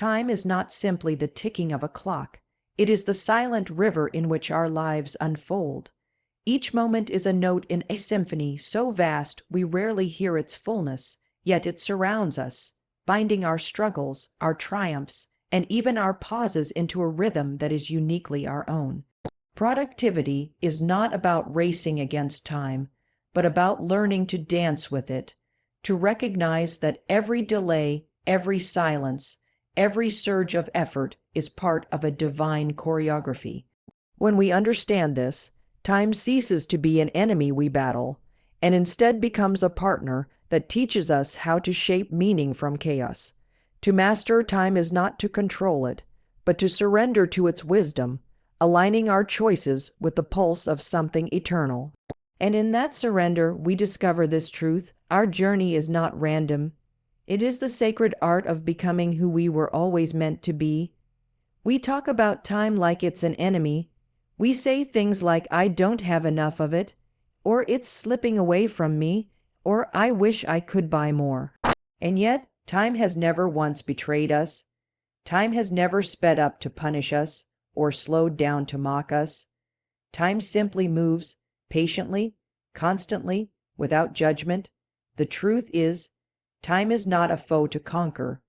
Time is not simply the ticking of a clock. It is the silent river in which our lives unfold. Each moment is a note in a symphony so vast we rarely hear its fullness, yet it surrounds us, binding our struggles, our triumphs, and even our pauses into a rhythm that is uniquely our own. Productivity is not about racing against time, but about learning to dance with it, to recognize that every delay, every silence, every surge of effort is part of a divine choreography. When we understand this, time ceases to be an enemy we battle, and instead becomes a partner that teaches us how to shape meaning from chaos. To master time is not to control it, but to surrender to its wisdom, aligning our choices with the pulse of something eternal. And in that surrender, we discover this truth: our journey is not random. It is the sacred art of becoming who we were always meant to be. We talk about time like it's an enemy. We say things like, "I don't have enough of it," or "it's slipping away from me," or "I wish I could buy more." And yet, time has never once betrayed us. Time has never sped up to punish us or slowed down to mock us. Time simply moves, patiently, constantly, without judgment. The truth is, time is not a foe to conquer.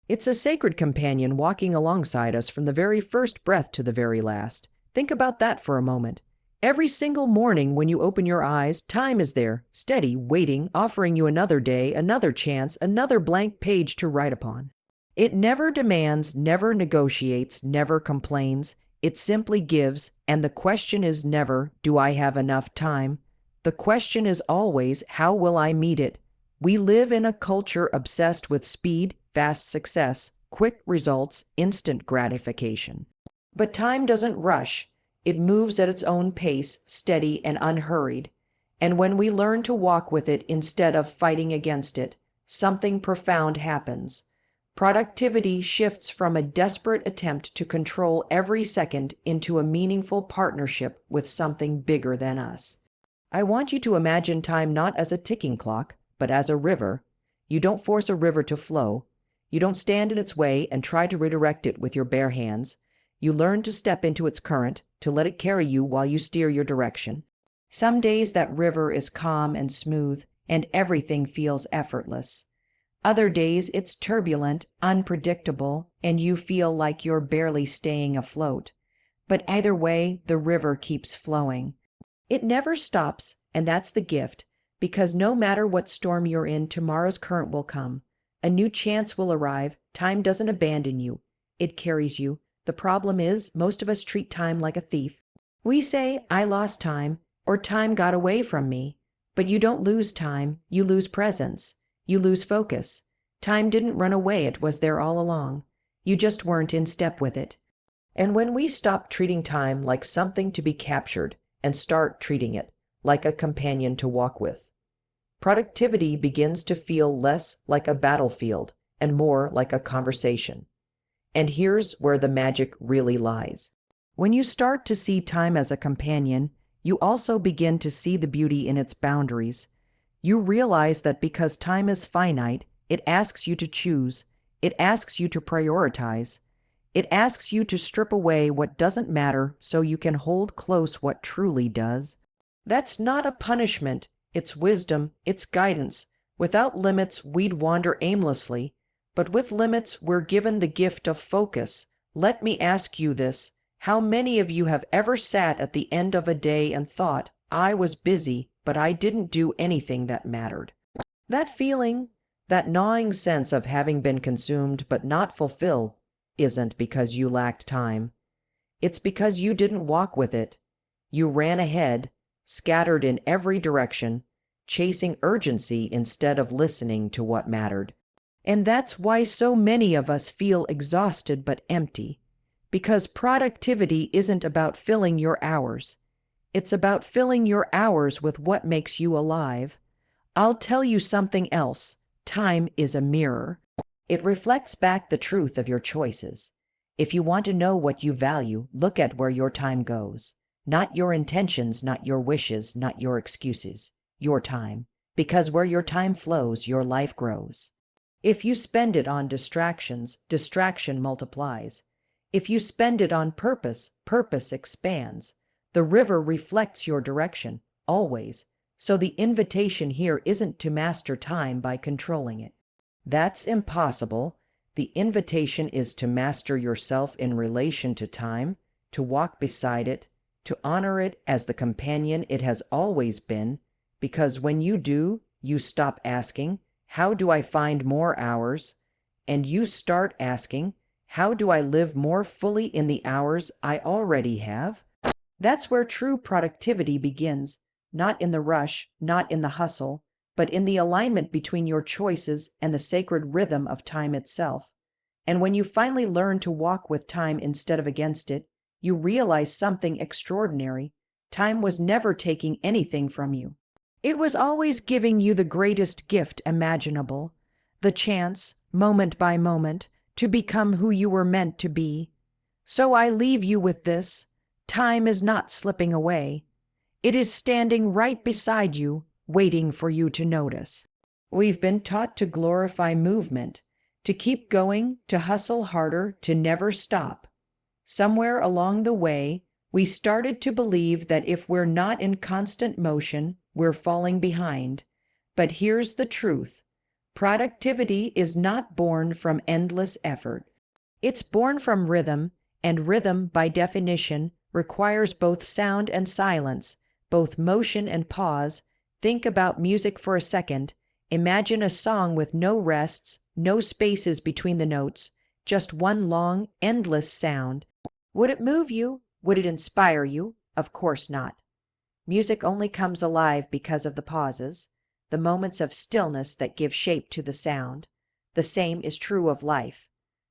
It's a sacred companion walking alongside us from the very first breath to the very last. Think about that for a moment. Every single morning when you open your eyes, time is there, steady, waiting, offering you another day, another chance, another blank page to write upon. It never demands, never negotiates, never complains. It simply gives, and the question is never, "Do I have enough time?" The question is always, "How will I meet it?" We live in a culture obsessed with speed, fast success, quick results, instant gratification. But time doesn't rush. It moves at its own pace, steady and unhurried. And when we learn to walk with it instead of fighting against it, something profound happens. Productivity shifts from a desperate attempt to control every second into a meaningful partnership with something bigger than us. I want you to imagine time not as a ticking clock, but as a river. You don't force a river to flow. You don't stand in its way and try to redirect it with your bare hands. You learn to step into its current, to let it carry you while you steer your direction. Some days that river is calm and smooth, and everything feels effortless. Other days it's turbulent, unpredictable, and you feel like you're barely staying afloat. But either way, the river keeps flowing. It never stops, and that's the gift, because no matter what storm you're in, tomorrow's current will come. A new chance will arrive. Time doesn't abandon you. It carries you. The problem is, most of us treat time like a thief. We say, "I lost time," or "time got away from me." But you don't lose time. You lose presence. You lose focus. Time didn't run away. It was there all along. You just weren't in step with it. And when we stop treating time like something to be captured and start treating it like a companion to walk with, productivity begins to feel less like a battlefield and more like a conversation. And here's where the magic really lies. When you start to see time as a companion, you also begin to see the beauty in its boundaries. You realize that because time is finite, it asks you to choose. It asks you to prioritize. It asks you to strip away what doesn't matter so you can hold close what truly does. That's not a punishment. It's wisdom. It's guidance. Without limits, we'd wander aimlessly. But with limits, we're given the gift of focus. Let me ask you this. How many of you have ever sat at the end of a day and thought, "I was busy, but I didn't do anything that mattered"? That feeling, that gnawing sense of having been consumed but not fulfilled, isn't because you lacked time. It's because you didn't walk with it. You ran ahead, scattered in every direction, chasing urgency instead of listening to what mattered. And that's why so many of us feel exhausted but empty. Because productivity isn't about filling your hours. It's about filling your hours with what makes you alive. I'll tell you something else. Time is a mirror. It reflects back the truth of your choices. If you want to know what you value, look at where your time goes. Not your intentions, not your wishes, not your excuses. Your time. Because where your time flows, your life grows. If you spend it on distractions, distraction multiplies. If you spend it on purpose, purpose expands. The river reflects your direction, always. So the invitation here isn't to master time by controlling it. That's impossible. The invitation is to master yourself in relation to time, to walk beside it, to honor it as the companion it has always been, because when you do, you stop asking, "How do I find more hours?" and you start asking, "How do I live more fully in the hours I already have?" That's where true productivity begins, not in the rush, not in the hustle, but in the alignment between your choices and the sacred rhythm of time itself. And when you finally learn to walk with time instead of against it, you realize something extraordinary. Time was never taking anything from you. It was always giving you the greatest gift imaginable, the chance, moment by moment, to become who you were meant to be. So I leave you with this: time is not slipping away. It is standing right beside you, waiting for you to notice. We've been taught to glorify movement, to keep going, to hustle harder, to never stop. Somewhere along the way, we started to believe that if we're not in constant motion, we're falling behind. But here's the truth: productivity is not born from endless effort. It's born from rhythm, and rhythm, by definition, requires both sound and silence, both motion and pause. Think about music for a second. Imagine a song with no rests, no spaces between the notes, just one long, endless sound. Would it move you? Would it inspire you? Of course not. Music only comes alive because of the pauses, the moments of stillness that give shape to the sound. The same is true of life.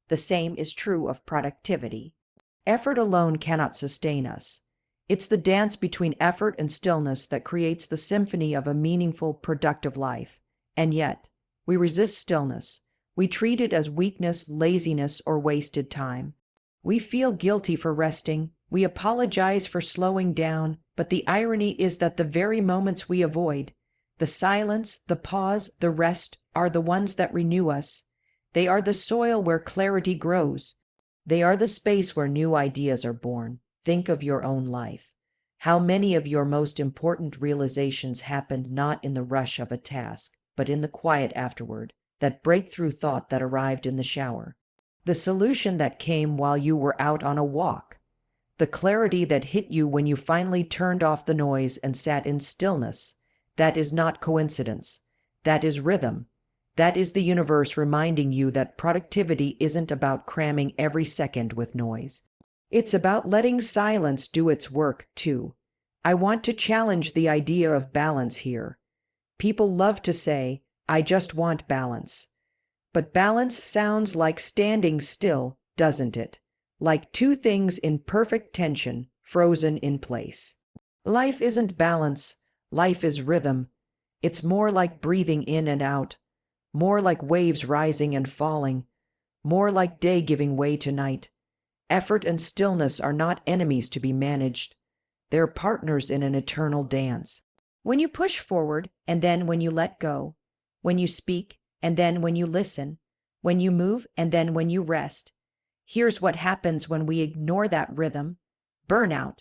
The same is true of productivity. Effort alone cannot sustain us. It's the dance between effort and stillness that creates the symphony of a meaningful, productive life. And yet, we resist stillness. We treat it as weakness, laziness, or wasted time. We feel guilty for resting. We apologize for slowing down. But the irony is that the very moments we avoid, the silence, the pause, the rest, are the ones that renew us. They are the soil where clarity grows. They are the space where new ideas are born. Think of your own life. How many of your most important realizations happened not in the rush of a task, but in the quiet afterward, that breakthrough thought that arrived in the shower, the solution that came while you were out on a walk, the clarity that hit you when you finally turned off the noise and sat in stillness? That is not coincidence. That is rhythm. That is the universe reminding you that productivity isn't about cramming every second with noise. It's about letting silence do its work, too. I want to challenge the idea of balance here. People love to say, "I just want balance." But balance sounds like standing still, doesn't it? Like two things in perfect tension, frozen in place. Life isn't balance. Life is rhythm. It's more like breathing in and out, more like waves rising and falling, more like day giving way to night. Effort and stillness are not enemies to be managed. They're partners in an eternal dance. When you push forward, and then when you let go, when you speak, and then when you listen, when you move, and then when you rest. Here's what happens when we ignore that rhythm: burnout,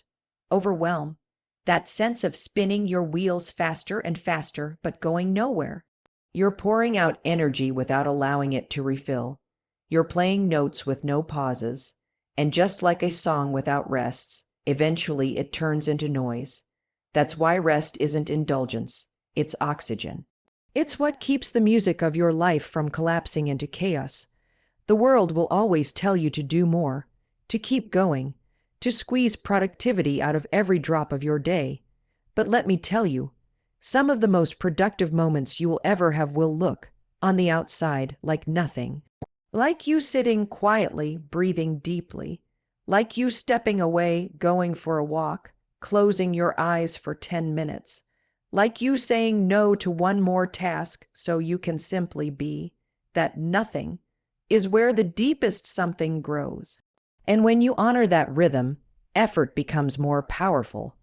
overwhelm, that sense of spinning your wheels faster and faster, but going nowhere. You're pouring out energy without allowing it to refill. You're playing notes with no pauses. And just like a song without rests, eventually it turns into noise. That's why rest isn't indulgence, it's oxygen. It's what keeps the music of your life from collapsing into chaos. The world will always tell you to do more, to keep going, to squeeze productivity out of every drop of your day. But let me tell you, some of the most productive moments you will ever have will look, on the outside, like nothing. Like you sitting quietly, breathing deeply. Like you stepping away, going for a walk, closing your eyes for 10 minutes. Like you saying no to one more task so you can simply be. That nothing is where the deepest something grows. And when you honor that rhythm, effort becomes more powerful,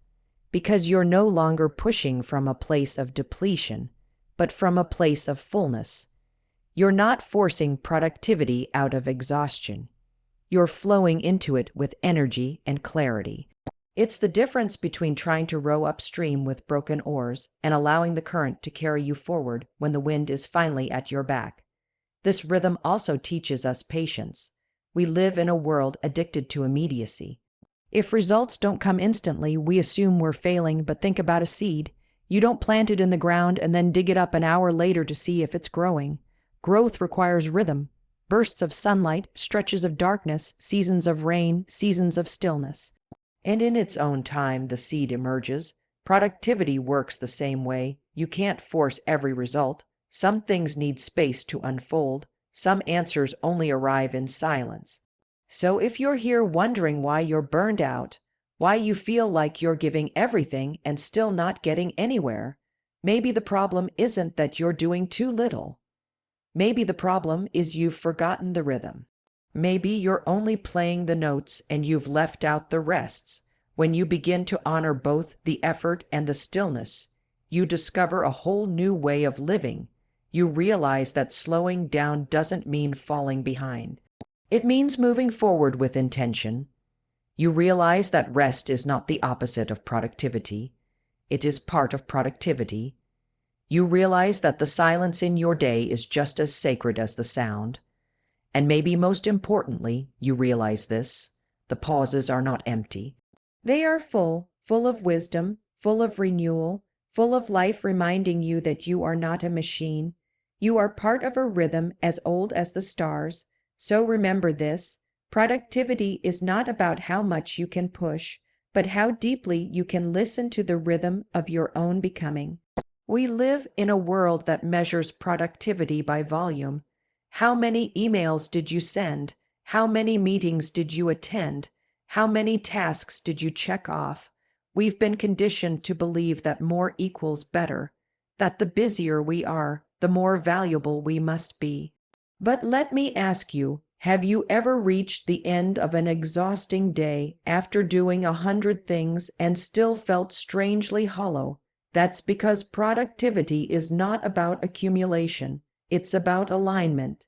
because you're no longer pushing from a place of depletion, but from a place of fullness. You're not forcing productivity out of exhaustion. You're flowing into it with energy and clarity. It's the difference between trying to row upstream with broken oars and allowing the current to carry you forward when the wind is finally at your back. This rhythm also teaches us patience. We live in a world addicted to immediacy. If results don't come instantly, we assume we're failing, but think about a seed. You don't plant it in the ground and then dig it up an hour later to see if it's growing. Growth requires rhythm. Bursts of sunlight, stretches of darkness, seasons of rain, seasons of stillness. And in its own time, the seed emerges. Productivity works the same way. You can't force every result. Some things need space to unfold. Some answers only arrive in silence. So if you're here wondering why you're burned out, why you feel like you're giving everything and still not getting anywhere, maybe the problem isn't that you're doing too little. Maybe the problem is you've forgotten the rhythm. Maybe you're only playing the notes and you've left out the rests. When you begin to honor both the effort and the stillness, you discover a whole new way of living. You realize that slowing down doesn't mean falling behind. It means moving forward with intention. You realize that rest is not the opposite of productivity. It is part of productivity. You realize that the silence in your day is just as sacred as the sound. And maybe most importantly, you realize this: the pauses are not empty. They are full of wisdom, full of renewal, full of life reminding you that you are not a machine. You are part of a rhythm as old as the stars. So remember this: productivity is not about how much you can push, but how deeply you can listen to the rhythm of your own becoming. We live in a world that measures productivity by volume. How many emails did you send? How many meetings did you attend? How many tasks did you check off? We've been conditioned to believe that more equals better, that the busier we are, the more valuable we must be. But let me ask you, have you ever reached the end of an exhausting day after doing 100 things and still felt strangely hollow? That's because productivity is not about accumulation. It's about alignment.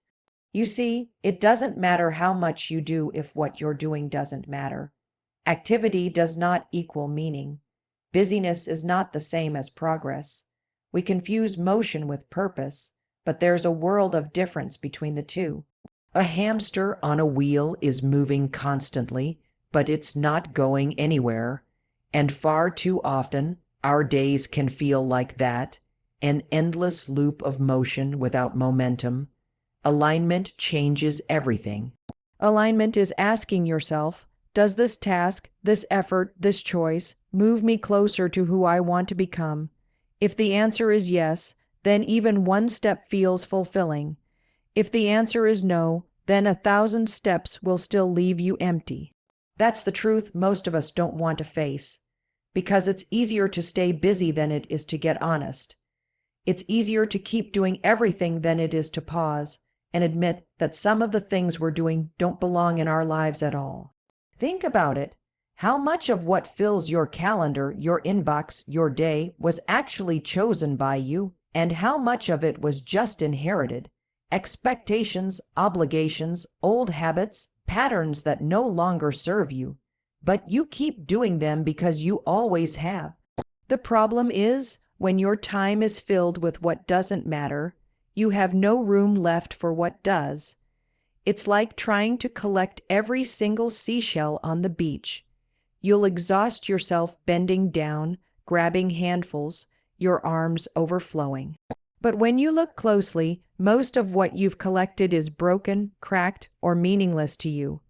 You see, it doesn't matter how much you do if what you're doing doesn't matter. Activity does not equal meaning. Busyness is not the same as progress. We confuse motion with purpose, but there's a world of difference between the two. A hamster on a wheel is moving constantly, but it's not going anywhere. And far too often, our days can feel like that, an endless loop of motion without momentum. Alignment changes everything. Alignment is asking yourself, does this task, this effort, this choice move me closer to who I want to become? If the answer is yes, then even one step feels fulfilling. If the answer is no, then 1,000 steps will still leave you empty. That's the truth most of us don't want to face, because it's easier to stay busy than it is to get honest. It's easier to keep doing everything than it is to pause and admit that some of the things we're doing don't belong in our lives at all. Think about it. How much of what fills your calendar, your inbox, your day was actually chosen by you, and how much of it was just inherited? Expectations, obligations, old habits, patterns that no longer serve you, but you keep doing them because you always have. The problem is, when your time is filled with what doesn't matter, you have no room left for what does. It's like trying to collect every single seashell on the beach. You'll exhaust yourself bending down, grabbing handfuls, your arms overflowing. But when you look closely, most of what you've collected is broken, cracked, or meaningless to you.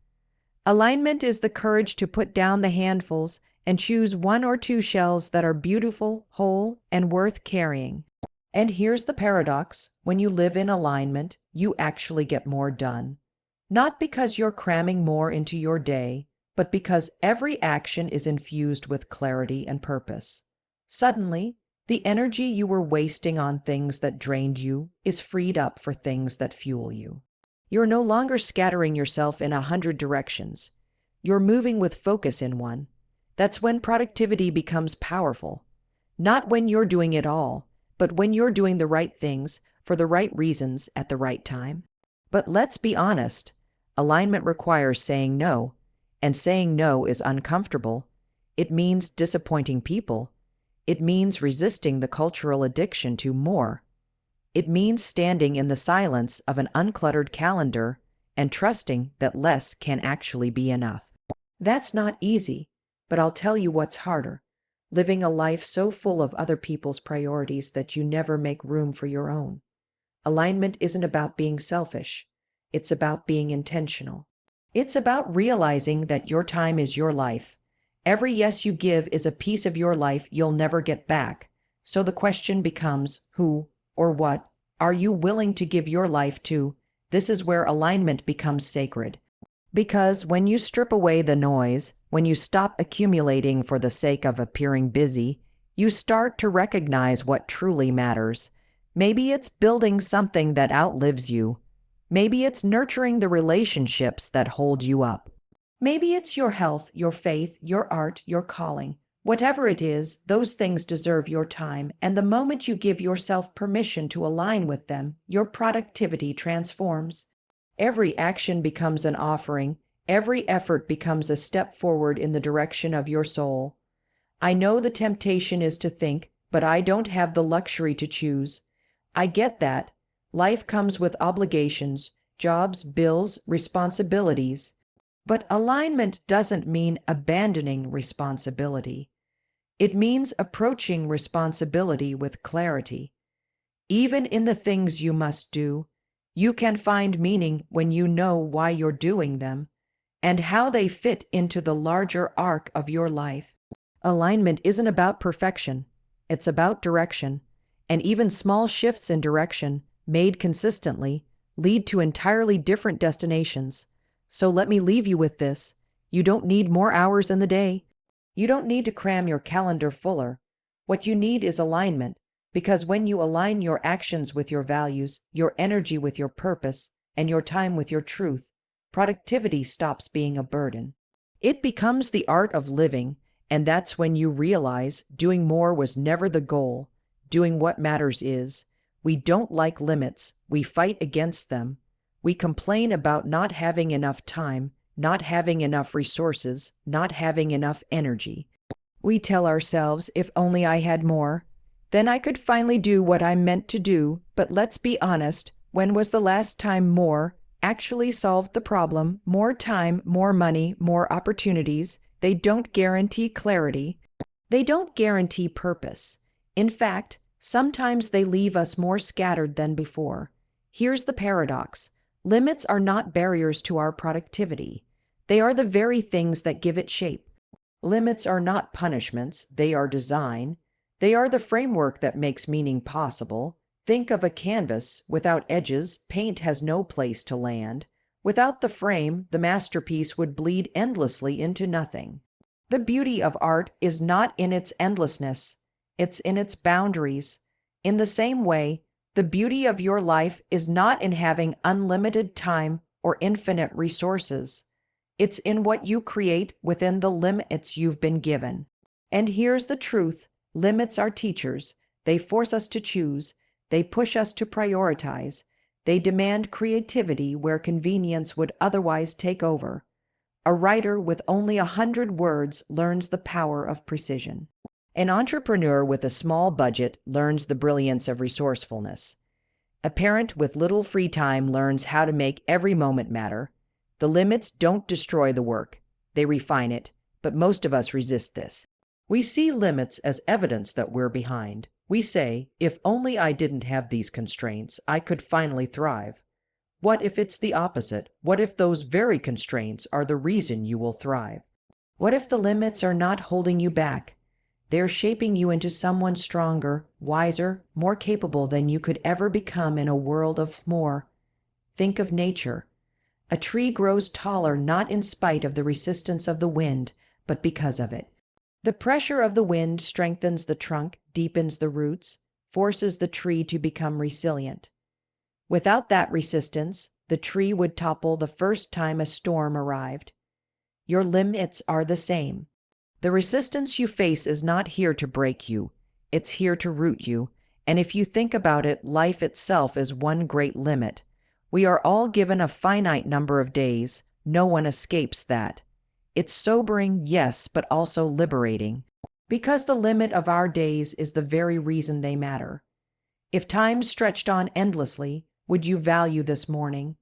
Alignment is the courage to put down the handfuls and choose 1 or 2 shells that are beautiful, whole, and worth carrying. And here's the paradox: when you live in alignment, you actually get more done. Not because you're cramming more into your day, but because every action is infused with clarity and purpose. Suddenly, the energy you were wasting on things that drained you is freed up for things that fuel you. You're no longer scattering yourself in 100 directions. You're moving with focus in one. That's when productivity becomes powerful. Not when you're doing it all, but when you're doing the right things for the right reasons at the right time. But let's be honest, alignment requires saying no, and saying no is uncomfortable. It means disappointing people. It means resisting the cultural addiction to more. It means standing in the silence of an uncluttered calendar and trusting that less can actually be enough. That's not easy, but I'll tell you what's harder. Living a life so full of other people's priorities that you never make room for your own. Alignment isn't about being selfish. It's about being intentional. It's about realizing that your time is your life. Every yes you give is a piece of your life you'll never get back. So the question becomes, who or what are you willing to give your life to? This is where alignment becomes sacred. Because when you strip away the noise, when you stop accumulating for the sake of appearing busy, you start to recognize what truly matters. Maybe it's building something that outlives you. Maybe it's nurturing the relationships that hold you up. Maybe it's your health, your faith, your art, your calling. Whatever it is, those things deserve your time, and the moment you give yourself permission to align with them, your productivity transforms. Every action becomes an offering. Every effort becomes a step forward in the direction of your soul. I know the temptation is to think, but I don't have the luxury to choose. I get that. Life comes with obligations, jobs, bills, responsibilities. But alignment doesn't mean abandoning responsibility. It means approaching responsibility with clarity. Even in the things you must do, you can find meaning when you know why you're doing them and how they fit into the larger arc of your life. Alignment isn't about perfection, it's about direction, and even small shifts in direction, made consistently, lead to entirely different destinations. So let me leave you with this. You don't need more hours in the day. You don't need to cram your calendar fuller. What you need is alignment, because when you align your actions with your values, your energy with your purpose, and your time with your truth, productivity stops being a burden. It becomes the art of living, and that's when you realize doing more was never the goal. Doing what matters is. We don't like limits. We fight against them. We complain about not having enough time, not having enough resources, not having enough energy. We tell ourselves, if only I had more, then I could finally do what I'm meant to do. But let's be honest, when was the last time more actually solved the problem? More time, more money, more opportunities. They don't guarantee clarity. They don't guarantee purpose. In fact, sometimes they leave us more scattered than before. Here's the paradox. Limits are not barriers to our productivity. They are the very things that give it shape. Limits are not punishments, they are design. They are the framework that makes meaning possible. Think of a canvas. Without edges, paint has no place to land. Without the frame, the masterpiece would bleed endlessly into nothing. The beauty of art is not in its endlessness, it's in its boundaries. In the same way, the beauty of your life is not in having unlimited time or infinite resources. It's in what you create within the limits you've been given. And here's the truth. Limits are teachers. They force us to choose. They push us to prioritize. They demand creativity where convenience would otherwise take over. A writer with only 100 words learns the power of precision. An entrepreneur with a small budget learns the brilliance of resourcefulness. A parent with little free time learns how to make every moment matter. The limits don't destroy the work. They refine it, but most of us resist this. We see limits as evidence that we're behind. We say, if only I didn't have these constraints, I could finally thrive. What if it's the opposite? What if those very constraints are the reason you will thrive? What if the limits are not holding you back? They're shaping you into someone stronger, wiser, more capable than you could ever become in a world of more. Think of nature. A tree grows taller not in spite of the resistance of the wind, but because of it. The pressure of the wind strengthens the trunk, deepens the roots, forces the tree to become resilient. Without that resistance, the tree would topple the first time a storm arrived. Your limits are the same. The resistance you face is not here to break you. It's here to root you. And if you think about it, life itself is one great limit. We are all given a finite number of days. No one escapes that. It's sobering, yes, but also liberating. Because the limit of our days is the very reason they matter. If time stretched on endlessly, would you value this morning?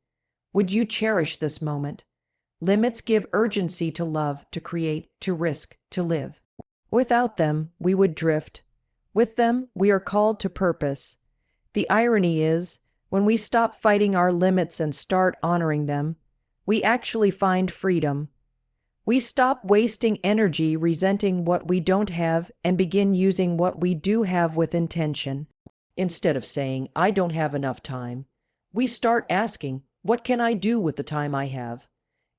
Would you cherish this moment? Limits give urgency to love, to create, to risk, to live. Without them, we would drift. With them, we are called to purpose. The irony is, when we stop fighting our limits and start honoring them, we actually find freedom. We stop wasting energy resenting what we don't have and begin using what we do have with intention. Instead of saying, I don't have enough time, we start asking, what can I do with the time I have?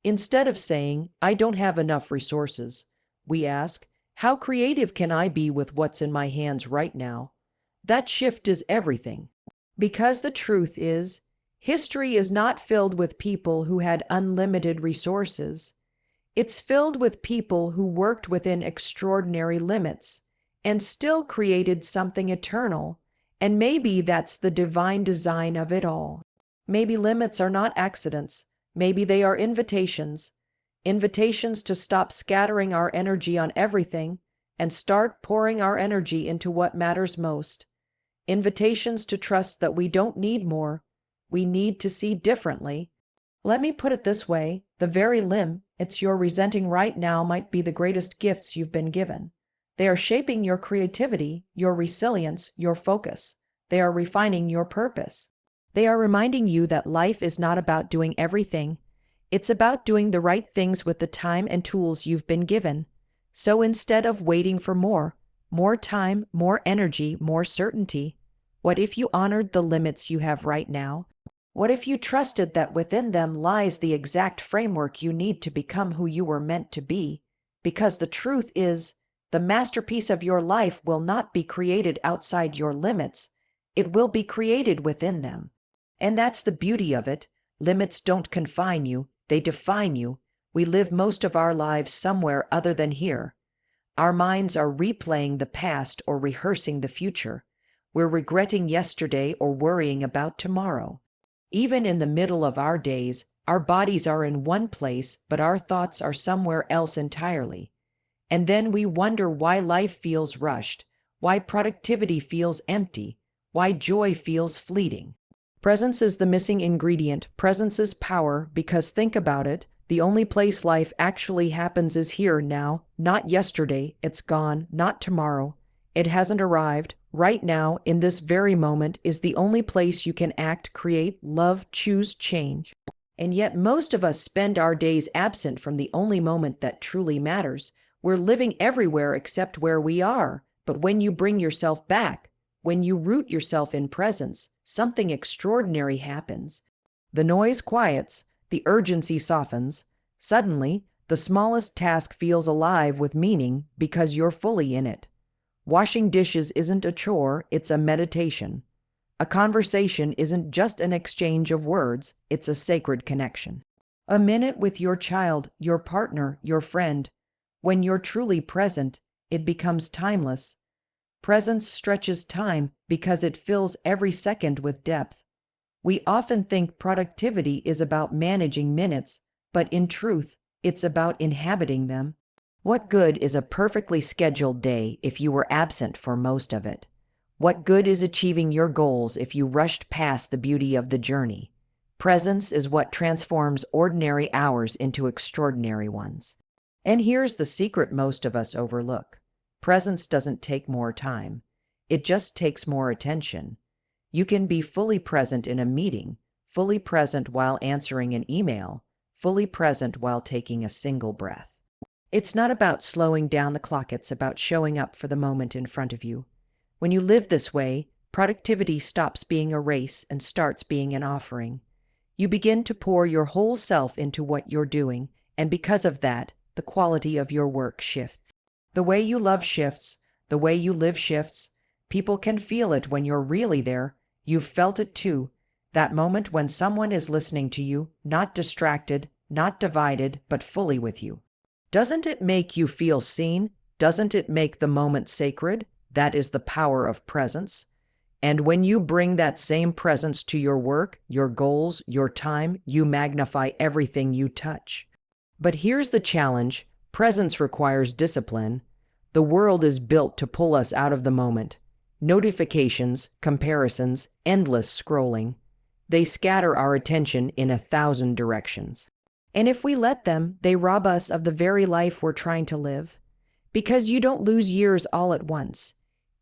Instead of saying, I don't have enough resources, we ask, how creative can I be with what's in my hands right now? That shift is everything. Because the truth is, history is not filled with people who had unlimited resources. It's filled with people who worked within extraordinary limits and still created something eternal. And maybe that's the divine design of it all. Maybe limits are not accidents. Maybe they are invitations. Invitations to stop scattering our energy on everything and start pouring our energy into what matters most. Invitations to trust that we don't need more. We need to see differently. Let me put it this way, the very limb you're resenting right now might be the greatest gifts you've been given. They are shaping your creativity, your resilience, your focus. They are refining your purpose. They are reminding you that life is not about doing everything. It's about doing the right things with the time and tools you've been given. So instead of waiting for more time, more energy, more certainty, what if you honored the limits you have right now? What if you trusted that within them lies the exact framework you need to become who you were meant to be? Because the truth is, the masterpiece of your life will not be created outside your limits. It will be created within them. And that's the beauty of it. Limits don't confine you, they define you. We live most of our lives somewhere other than here. Our minds are replaying the past or rehearsing the future. We're regretting yesterday or worrying about tomorrow. Even in the middle of our days, our bodies are in one place, but our thoughts are somewhere else entirely. And then we wonder why life feels rushed, why productivity feels empty, why joy feels fleeting. Presence is the missing ingredient. Presence is power, because think about it, the only place life actually happens is here now, not yesterday, it's gone, not tomorrow. It hasn't arrived. Right now, in this very moment, is the only place you can act, create, love, choose, change. And yet most of us spend our days absent from the only moment that truly matters. We're living everywhere except where we are. But when you bring yourself back, when you root yourself in presence, something extraordinary happens. The noise quiets, the urgency softens. Suddenly, the smallest task feels alive with meaning because you're fully in it. Washing dishes isn't a chore, it's a meditation. A conversation isn't just an exchange of words, it's a sacred connection. A minute with your child, your partner, your friend. When you're truly present, it becomes timeless. Presence stretches time because it fills every second with depth. We often think productivity is about managing minutes, but in truth, it's about inhabiting them. What good is a perfectly scheduled day if you were absent for most of it? What good is achieving your goals if you rushed past the beauty of the journey? Presence is what transforms ordinary hours into extraordinary ones. And here's the secret most of us overlook. Presence doesn't take more time. It just takes more attention. You can be fully present in a meeting, fully present while answering an email, fully present while taking a single breath. It's not about slowing down the clock, it's about showing up for the moment in front of you. When you live this way, productivity stops being a race and starts being an offering. You begin to pour your whole self into what you're doing, and because of that, the quality of your work shifts. The way you love shifts, the way you live shifts. People can feel it when you're really there. You've felt it too. That moment when someone is listening to you, not distracted, not divided, but fully with you. Doesn't it make you feel seen? Doesn't it make the moment sacred? That is the power of presence. And when you bring that same presence to your work, your goals, your time, you magnify everything you touch. But here's the challenge: presence requires discipline. The world is built to pull us out of the moment. Notifications, comparisons, endless scrolling. They scatter our attention in 1,000 directions. And if we let them, they rob us of the very life we're trying to live. Because you don't lose years all at once.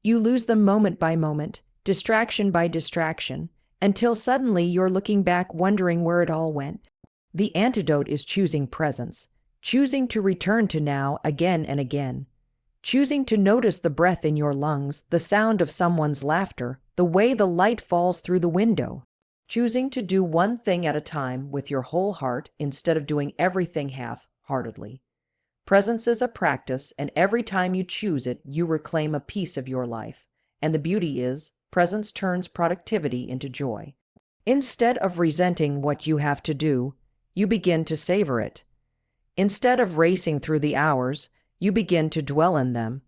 You lose them moment by moment, distraction by distraction, until suddenly you're looking back wondering where it all went. The antidote is choosing presence, choosing to return to now again and again, choosing to notice the breath in your lungs, the sound of someone's laughter, the way the light falls through the window, choosing to do one thing at a time with your whole heart instead of doing everything half-heartedly. Presence is a practice, and every time you choose it, you reclaim a piece of your life. And the beauty is, presence turns productivity into joy. Instead of resenting what you have to do, you begin to savor it. Instead of racing through the hours, you begin to dwell in them.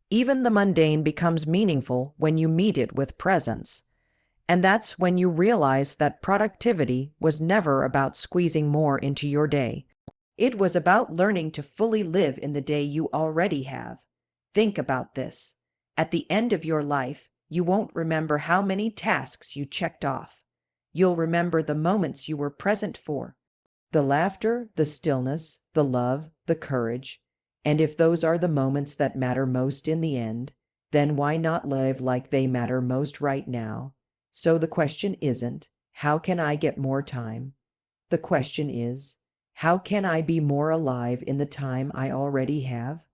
Even the mundane becomes meaningful when you meet it with presence. And that's when you realize that productivity was never about squeezing more into your day. It was about learning to fully live in the day you already have. Think about this. At the end of your life, you won't remember how many tasks you checked off. You'll remember the moments you were present for. The laughter, the stillness, the love, the courage. And if those are the moments that matter most in the end, then why not live like they matter most right now? So the question isn't, how can I get more time? The question is, how can I be more alive in the time I already have?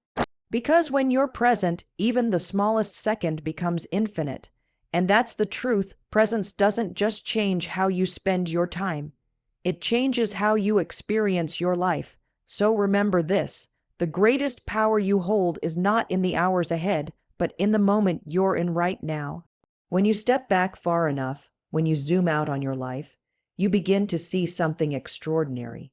Because when you're present, even the smallest second becomes infinite. And that's the truth. Presence doesn't just change how you spend your time. It changes how you experience your life. So remember this: the greatest power you hold is not in the hours ahead, but in the moment you're in right now. When you step back far enough, when you zoom out on your life, you begin to see something extraordinary.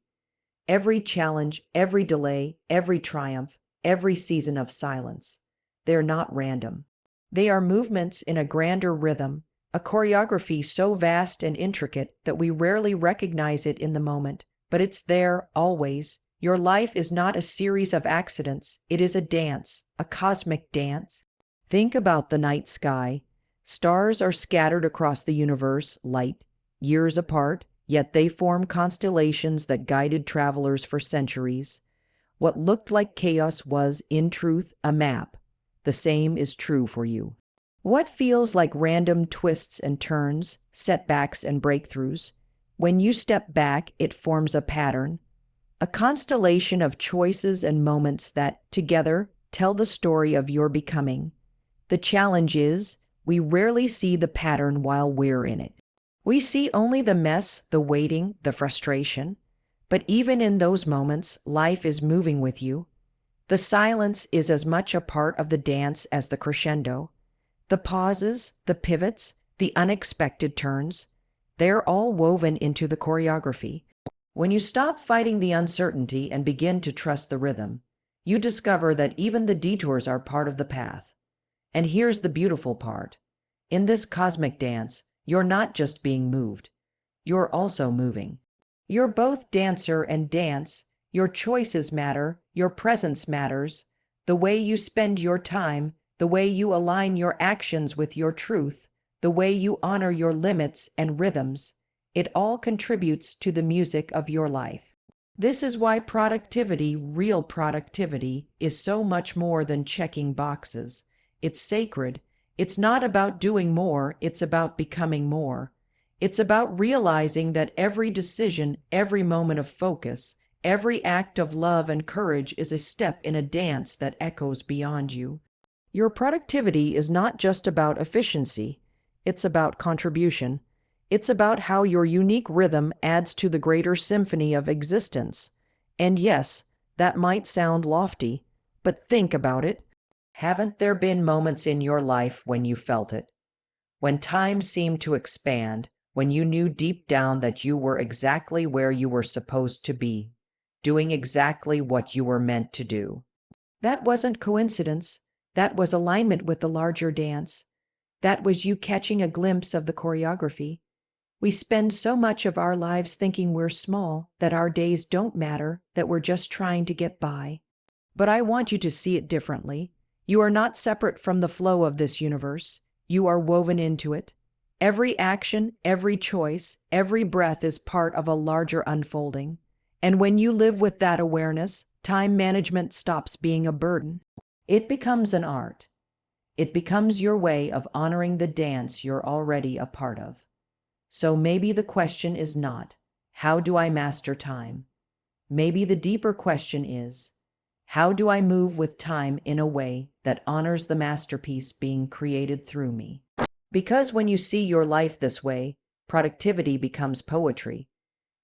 Every challenge, every delay, every triumph, every season of silence. They're not random. They are movements in a grander rhythm, a choreography so vast and intricate that we rarely recognize it in the moment, but it's there always. Your life is not a series of accidents. It is a dance, a cosmic dance. Think about the night sky. Stars are scattered across the universe, light years apart, yet they form constellations that guided travelers for centuries. What looked like chaos was, in truth, a map. The same is true for you. What feels like random twists and turns, setbacks and breakthroughs, when you step back, it forms a pattern, a constellation of choices and moments that, together, tell the story of your becoming. The challenge is, we rarely see the pattern while we're in it. We see only the mess, the waiting, the frustration. But even in those moments, life is moving with you. The silence is as much a part of the dance as the crescendo. The pauses, the pivots, the unexpected turns, they're all woven into the choreography. When you stop fighting the uncertainty and begin to trust the rhythm, you discover that even the detours are part of the path. And here's the beautiful part. In this cosmic dance, you're not just being moved. You're also moving. You're both dancer and dance. Your choices matter. Your presence matters. The way you spend your time, the way you align your actions with your truth, the way you honor your limits and rhythms, it all contributes to the music of your life. This is why productivity, real productivity, is so much more than checking boxes. It's sacred. It's not about doing more, it's about becoming more. It's about realizing that every decision, every moment of focus, every act of love and courage is a step in a dance that echoes beyond you. Your productivity is not just about efficiency, it's about contribution. It's about how your unique rhythm adds to the greater symphony of existence. And yes, that might sound lofty, but think about it. Haven't there been moments in your life when you felt it? When time seemed to expand, when you knew deep down that you were exactly where you were supposed to be, doing exactly what you were meant to do? That wasn't coincidence. That was alignment with the larger dance. That was you catching a glimpse of the choreography. We spend so much of our lives thinking we're small, that our days don't matter, that we're just trying to get by. But I want you to see it differently. You are not separate from the flow of this universe. You are woven into it. Every action, every choice, every breath is part of a larger unfolding. And when you live with that awareness, time management stops being a burden. It becomes an art. It becomes your way of honoring the dance you're already a part of. So maybe the question is not, how do I master time? Maybe the deeper question is, how do I move with time in a way that honors the masterpiece being created through me? Because when you see your life this way, productivity becomes poetry.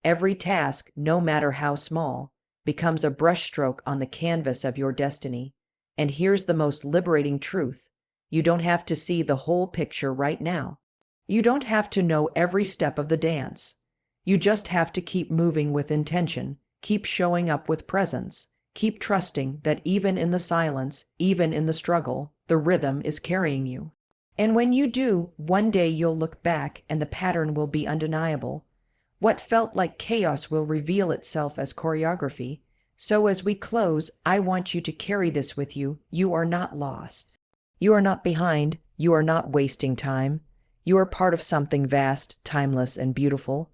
Every task, no matter how small, becomes a brushstroke on the canvas of your destiny. And here's the most liberating truth. You don't have to see the whole picture right now. You don't have to know every step of the dance. You just have to keep moving with intention, keep showing up with presence, keep trusting that even in the silence, even in the struggle, the rhythm is carrying you. And when you do, one day you'll look back and the pattern will be undeniable. What felt like chaos will reveal itself as choreography. So as we close, I want you to carry this with you. You are not lost. You are not behind. You are not wasting time. You are part of something vast, timeless, and beautiful.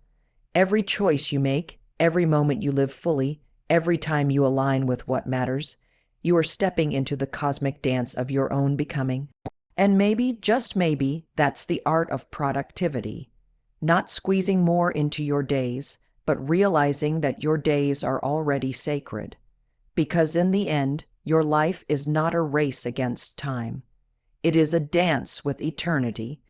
Every choice you make, every moment you live fully, every time you align with what matters, you are stepping into the cosmic dance of your own becoming. And maybe, just maybe, that's the art of productivity. Not squeezing more into your days, but realizing that your days are already sacred. Because in the end, your life is not a race against time. It is a dance with eternity,